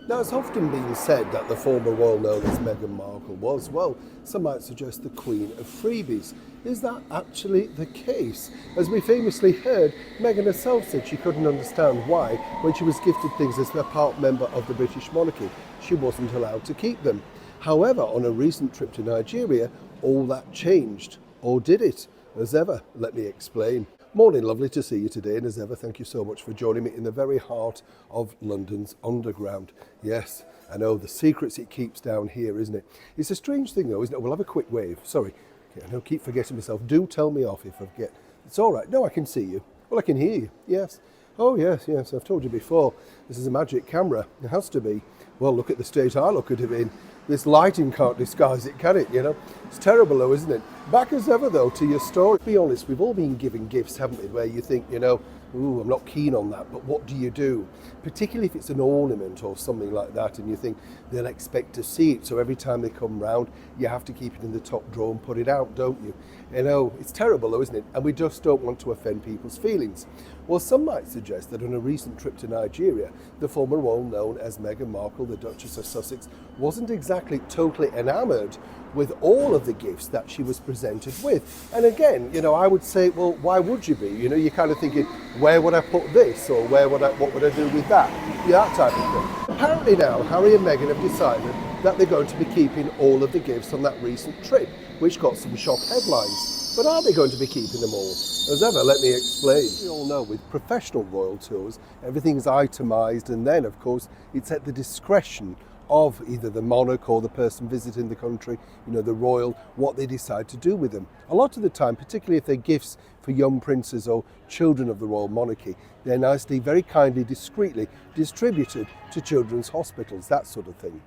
Now, it's often been said that the former royal known as Meghan Markle was, well, some might suggest the Queen of Freebies. Is that actually the case? As we famously heard, Meghan herself said she couldn't understand why, when she was gifted things as a part member of the British monarchy, she wasn't allowed to keep them. However, on a recent trip to Nigeria, all that changed. Or did it? As ever, let me explain. Morning, lovely to see you today, and as ever, thank you so much for joining me in the very heart of London's underground. Yes, I know the secrets it keeps down here, isn't it? It's a strange thing though, isn't it? We'll have a quick wave. Sorry, I know, keep forgetting myself. Do tell me off if I forget. It's all right. No, I can see you. Well, I can hear you. Yes. Oh, yes, I've told you before. This is a magic camera. It has to be. Well, look at the state I look at it in. This lighting can't disguise it, can it? You know, it's terrible though, isn't it? Back as ever though to your story. To be honest, we've all been given gifts, haven't we, where you think, ooh, I'm not keen on that, but what do? Particularly if it's an ornament or something like that, and you think they'll expect to see it, so every time they come round, you have to keep it in the top drawer and put it out, don't you? You know, it's terrible though, isn't it? And we just don't want to offend people's feelings. Well, some might suggest that on a recent trip to Nigeria, the former royal known as Meghan Markle, the Duchess of Sussex, wasn't exactly totally enamoured with all of the gifts that she was presented with. And again, I would say, well, why would you be? You're kind of thinking, where would I put this? Or what would I do with that? Yeah, that type of thing. Apparently now, Harry and Meghan have decided that they're going to be keeping all of the gifts on that recent trip, which got some shock headlines. But are they going to be keeping them all? As ever, let me explain. You all know with professional royal tours, everything's itemised, and then, of course, it's at the discretion of either the monarch or the person visiting the country, the royal, what they decide to do with them. A lot of the time, particularly if they're gifts for young princes or children of the royal monarchy, they're nicely, very kindly, discreetly distributed to children's hospitals, that sort of thing.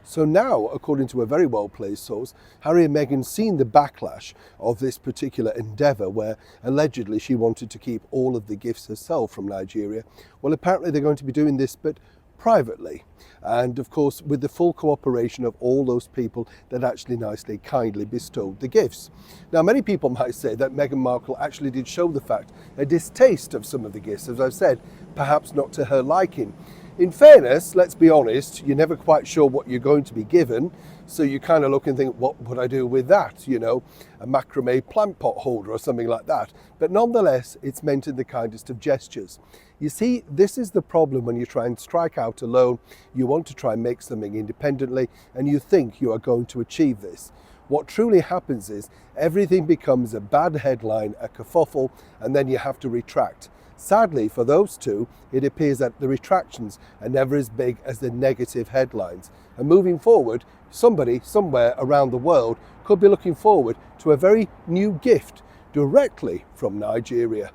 So now, according to a very well-placed source, Harry and Meghan seen the backlash of this particular endeavour where allegedly she wanted to keep all of the gifts herself from Nigeria. Well, apparently they're going to be doing this, but privately, and of course with the full cooperation of all those people that actually nicely, kindly bestowed the gifts. Now, many people might say that Meghan Markle actually did show the fact a distaste of some of the gifts, as I've said, perhaps not to her liking. In fairness, let's be honest, you're never quite sure what you're going to be given, so you kind of look and think, what would I do with that? A macrame plant pot holder or something like that. But nonetheless, it's meant in the kindest of gestures. You see, this is the problem when you try and strike out alone. You want to try and make something independently, and you think you are going to achieve this. What truly happens is everything becomes a bad headline, a kerfuffle, and then you have to retract. Sadly, for those two, it appears that the retractions are never as big as the negative headlines. And moving forward, somebody somewhere around the world could be looking forward to a very new gift directly from Nigeria.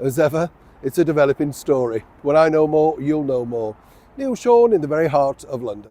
As ever, it's a developing story. When I know more, you'll know more. Neil Sean in the very heart of London.